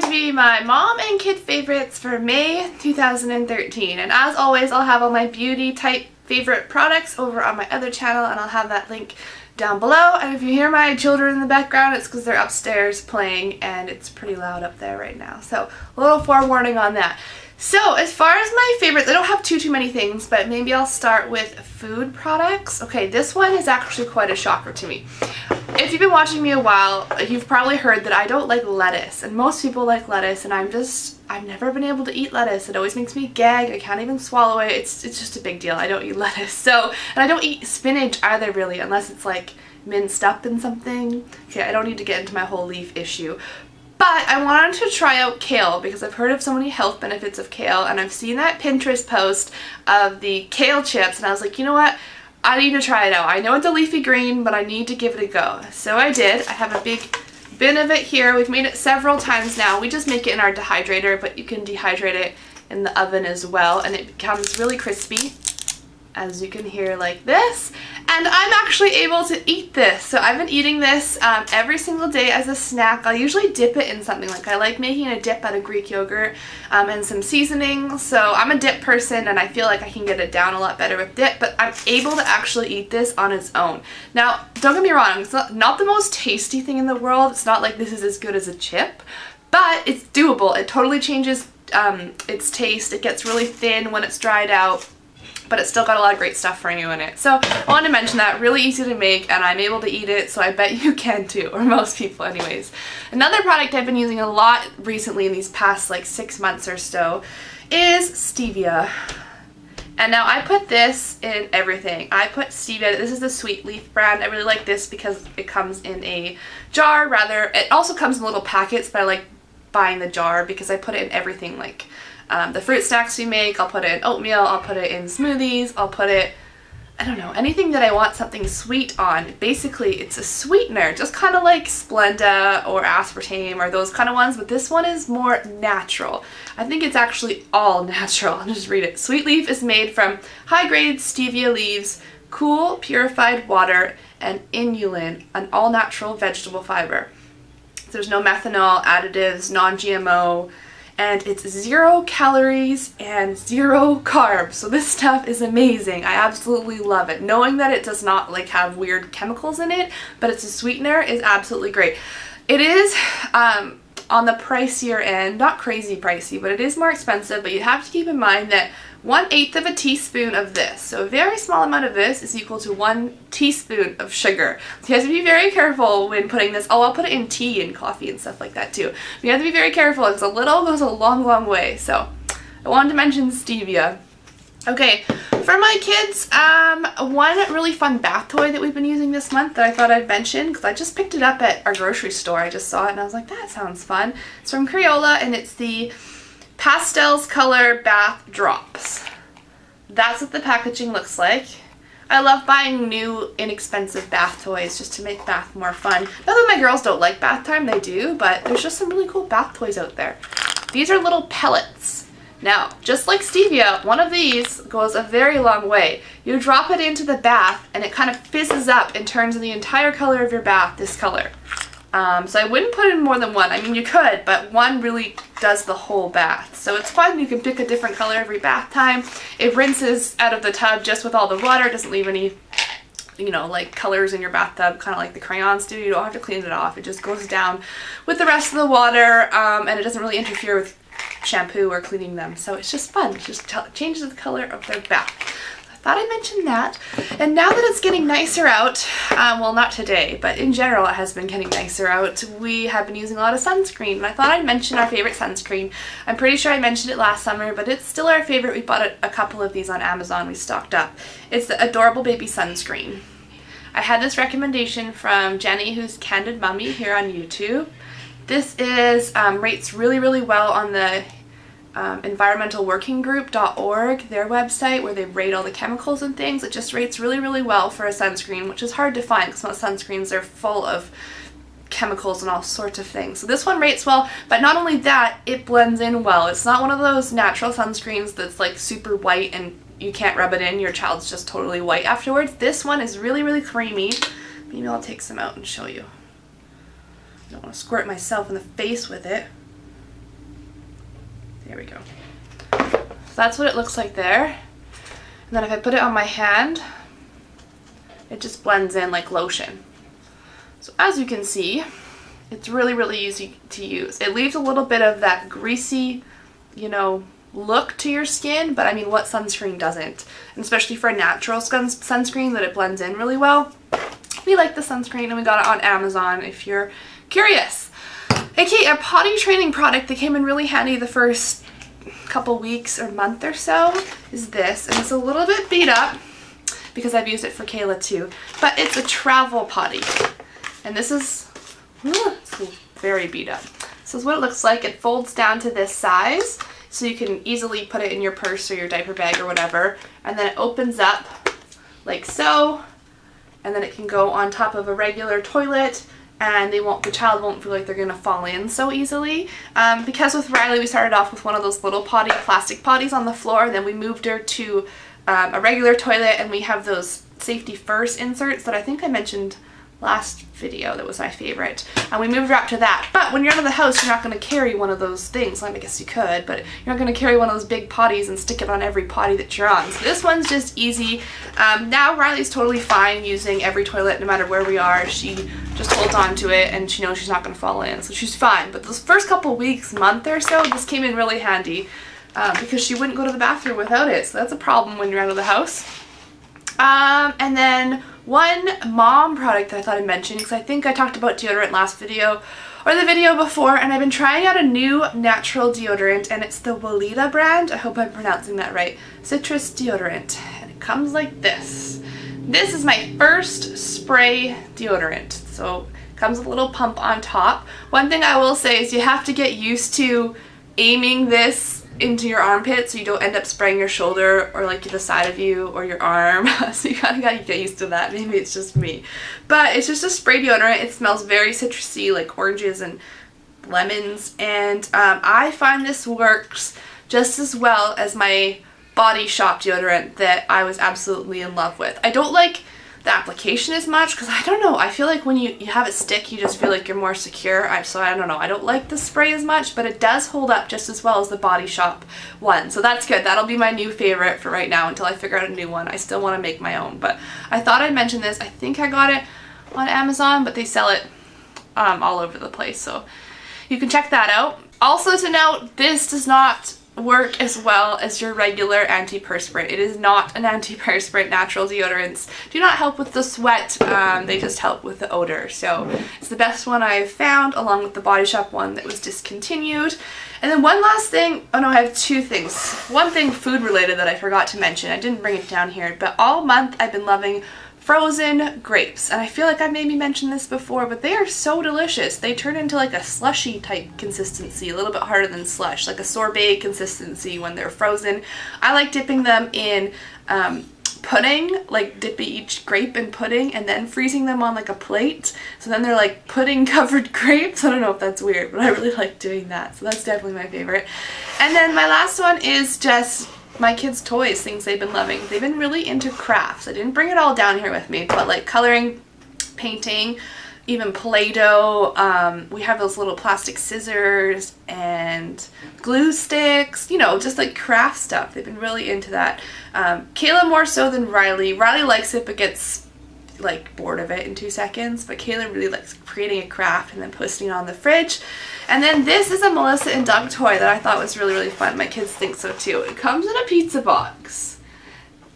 going to be my mom and kid favorites for May 2013. And as always, I'll have all my beauty type favorite products over on my other channel, and I'll have that link down below. And if you hear my children in the background, it's because they're upstairs playing and it's pretty loud up there right now. So a little forewarning on that. So as far as my favorites, I don't have too many things, but maybe I'll start with food products. Okay, this one is actually quite a shocker to me. If you've been watching me a while, you've probably heard that I don't like lettuce, and most people like lettuce, and I've never been able to eat lettuce. It always makes me gag. I can't even swallow it. It's just a big deal. I don't eat lettuce. So, and I don't eat spinach either really, unless it's like minced up in something. Okay, I don't need to get into my whole leaf issue. But I wanted to try out kale because I've heard of so many health benefits of kale, and I've seen that Pinterest post of the kale chips, and I was like, you know what? I need to try it out. I know it's a leafy green, but I need to give it a go. So I did. I have a big bin of it here. We've made it several times now. We just make it in our dehydrator, but you can dehydrate it in the oven as well, and it becomes really crispy, as you can hear, like this. And I'm actually able to eat this. So I've been eating this every single day as a snack. I'll usually dip it in something. Like I like making a dip out of Greek yogurt and some seasoning. So I'm a dip person, and I feel like I can get it down a lot better with dip, but I'm able to actually eat this on its own. Now, don't get me wrong, it's not the most tasty thing in the world. It's not like this is as good as a chip, but it's doable. It totally changes its taste. It gets really thin when it's dried out, but it's still got a lot of great stuff for you in it. So I wanted to mention that. Really easy to make, and I'm able to eat it, so I bet you can too, or most people anyways. Another product I've been using a lot recently in these past like 6 months or so is stevia. And now I put this in everything. I put stevia, this is the Sweet Leaf brand. I really like this because it comes in a jar rather. It also comes in little packets, but I like buying the jar because I put it in everything, like the fruit snacks we make. I'll put it in oatmeal, I'll put it in smoothies, I'll put it, I don't know, anything that I want something sweet on. Basically, it's a sweetener, just kind of like Splenda or aspartame or those kind of ones, but this one is more natural. I think it's actually all natural. I'll just read it. Sweet Leaf is made from high-grade stevia leaves, cool, purified water, and inulin, an all-natural vegetable fiber. There's no methanol, additives, non-GMO, and it's 0 calories and 0 carbs. So this stuff is amazing. I absolutely love it. Knowing that it does not like have weird chemicals in it, but it's a sweetener, is absolutely great. It is on the pricier end, not crazy pricey, but it is more expensive, but you have to keep in mind that 1/8 of a teaspoon of this, so a very small amount of this, is equal to 1 teaspoon of sugar. So you have to be very careful when putting this. Oh, I'll put it in tea and coffee and stuff like that too. But you have to be very careful because a little goes a long way. So I wanted to mention stevia. Okay, for my kids, one really fun bath toy that we've been using this month that I thought I'd mention, because I just picked it up at our grocery store. I just saw it and I was like, that sounds fun. It's from Crayola, and it's the Pastels Color Bath Drops. That's what the packaging looks like. I love buying new, inexpensive bath toys just to make bath more fun. Not that my girls don't like bath time, they do, but there's just some really cool bath toys out there. These are little pellets. Now, just like stevia, one of these goes a very long way. You drop it into the bath and it kind of fizzes up and turns the entire color of your bath this color. So I wouldn't put in more than one. I mean, you could, but one really does the whole bath. So it's fun. You can pick a different color every bath time. It rinses out of the tub just with all the water. It doesn't leave any, you know, like colors in your bathtub, kind of like the crayons do. You don't have to clean it off. It just goes down with the rest of the water, and it doesn't really interfere with shampoo or cleaning them. So it's just fun. It just changes the color of their bath. Thought I'd mention that. And now that it's getting nicer out, well, not today, but in general it has been getting nicer out, we have been using a lot of sunscreen, and I thought I'd mention our favorite sunscreen. I'm pretty sure I mentioned it last summer, but it's still our favorite. We bought a couple of these on Amazon. We stocked up. It's the Adorable Baby Sunscreen. I had this recommendation from Jenny, who's Candid Mummy here on YouTube. This is rates really well on the environmentalworkinggroup.org, their website, where they rate all the chemicals and things. It just rates really well for a sunscreen, which is hard to find because most sunscreens are full of chemicals and all sorts of things. So this one rates well, but not only that, it blends in well. It's not one of those natural sunscreens that's like super white and you can't rub it in, your child's just totally white afterwards. This one is really creamy. Maybe I'll take some out and show you. I don't want to squirt myself in the face with it. There we go. So that's what it looks like there. And then if I put it on my hand, it just blends in like lotion. So as you can see, it's really, really easy to use. It leaves a little bit of that greasy, you know, look to your skin, but I mean, what sunscreen doesn't? And especially for a natural sunscreen, that it blends in really well. We like the sunscreen, and we got it on Amazon if you're curious. Okay, a potty training product that came in really handy the first couple weeks or month or so is this, and it's a little bit beat up because I've used it for Kayla too, but it's a travel potty, and this is it's very beat up. This is what it looks like. It folds down to this size, so you can easily put it in your purse or your diaper bag or whatever, and then it opens up like so, and then it can go on top of a regular toilet, and the child won't feel like they're gonna fall in so easily. Because with Riley, we started off with one of those little plastic potties on the floor, then we moved her to a regular toilet, and we have those safety first inserts that I think I mentioned last video that was my favorite, and we moved her up to that. But when you're out of the house, you're not going to carry one of those things. I guess you could, but you're not going to carry one of those big potties and stick it on every potty that you're on. So this one's just easy. Now Riley's totally fine using every toilet no matter where we are. She just holds on to it, and she knows she's not going to fall in, so she's fine. But those first couple weeks, month or so, this came in really handy because she wouldn't go to the bathroom without it. So that's a problem when you're out of the house. And then one mom product that I thought I'd mention, because I think I talked about deodorant last video or the video before, and I've been trying out a new natural deodorant, and it's the Weleda brand. I hope I'm pronouncing that right. Citrus deodorant, and it comes like this. This is my first spray deodorant, so it comes with a little pump on top. One thing I will say is you have to get used to aiming this into your armpit so you don't end up spraying your shoulder or like the side of you or your arm. So you kind of got to get used to that. Maybe it's just me. But it's just a spray deodorant. It smells very citrusy, like oranges and lemons. And I find this works just as well as my Body Shop deodorant that I was absolutely in love with. I don't like the application as much because I don't know, I feel like when you have it stick, you just feel like you're more secure. So I don't know, I don't like the spray as much, but it does hold up just as well as the Body Shop one, so that's good. That'll be my new favorite for right now until I figure out a new one. I still want to make my own, but I thought I'd mention this. I think I got it on Amazon, but they sell it all over the place, so you can check that out. Also to note, this does not work as well as your regular antiperspirant. It is not an antiperspirant. Natural deodorants do not help with the sweat, they just help with the odor. So it's the best one I've found, along with the Body Shop one that was discontinued. And then one last thing, oh no, I have two things. One thing food related that I forgot to mention, I didn't bring it down here, but all month I've been loving frozen grapes, and I feel like I've maybe mentioned this before, but they are so delicious. They turn into like a slushy type consistency, a little bit harder than slush, like a sorbet consistency when they're frozen. I like dipping them in pudding, like dipping each grape in pudding and then freezing them on like a plate, so then they're like pudding covered grapes. I don't know if that's weird, but I really like doing that, so that's definitely my favorite. And then my last one is just my kids' toys, things they've been loving. They've been really into crafts. I didn't bring it all down here with me, but like coloring, painting, even Play-Doh. We have those little plastic scissors and glue sticks, you know, just like craft stuff. They've been really into that. Kayla more so than Riley. Riley likes it but gets like bored of it in 2 seconds, but Kayla really likes creating a craft and then posting it on the fridge. And then this is a Melissa and Doug toy that I thought was really, really fun. My kids think so too. It comes in a pizza box,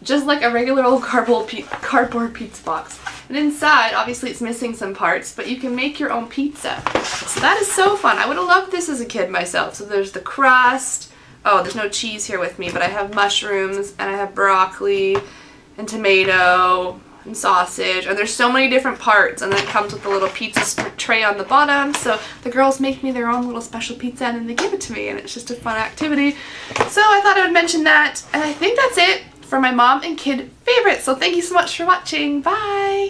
just like a regular old cardboard pizza box. And inside, obviously it's missing some parts, but you can make your own pizza. So that is so fun. I would have loved this as a kid myself. So there's the crust. Oh, there's no cheese here with me, but I have mushrooms and I have broccoli and tomato and sausage, and there's so many different parts, and then it comes with a little pizza tray on the bottom, so the girls make me their own little special pizza and then they give it to me, and it's just a fun activity. So I thought I would mention that, and I think that's it for my mom and kid favorites. So thank you so much for watching. Bye!